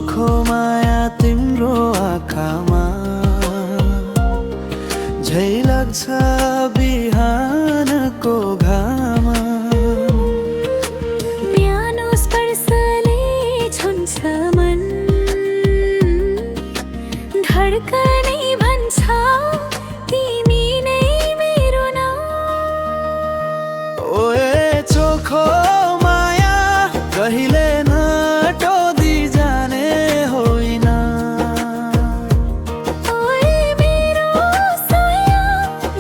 चोखो माया तिम्रो आँखामा झै लाग्छ बिहानको घामा। न्यानो स्पर्शले छुन्छ मन, धड्कनै भन्छ तिमी नै मेरो नाम। ओए चोखो माया कहिले नटोदी जाने होइन। ओए मेरो साया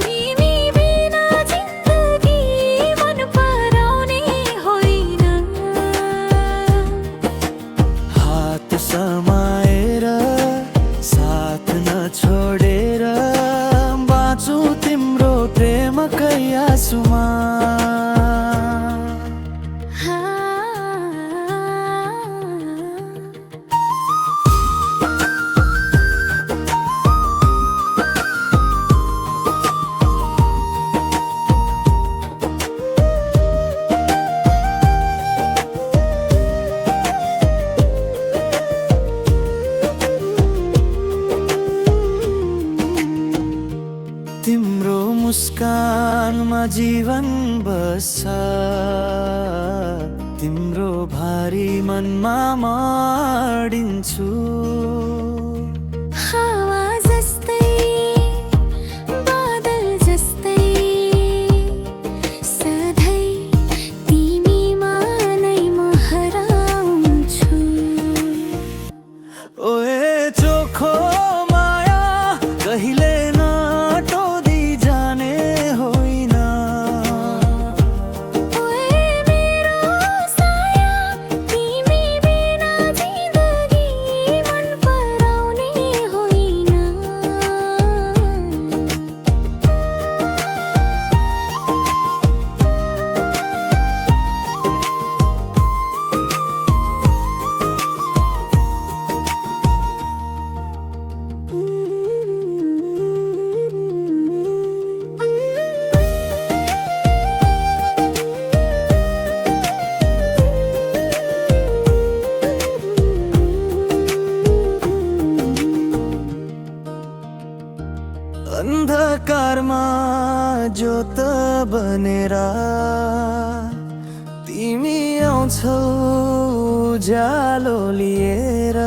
तिमी बिना जिन्दगी मन पराउने होइन। हात समाएर साथ नछोडेर बाँचु तिम्रो प्रेमकै आँसुमा। तिम्रो मुस्कानमा जीवन बस्छ, तिम्रो भारी मनमा माडिन्छु। हावा जस्तै बादल जस्तै सधैँ तिमीमा नै म हराउँछु। ओए चोखो माया कहिले नटोदी जाने होइन। ओए मेरो साया तिमी बिना जिन्दगी मन पराउने होइन। अन्धकारमा ज्योत बनेर तिमी आउँछौ उज्यालो लिएर।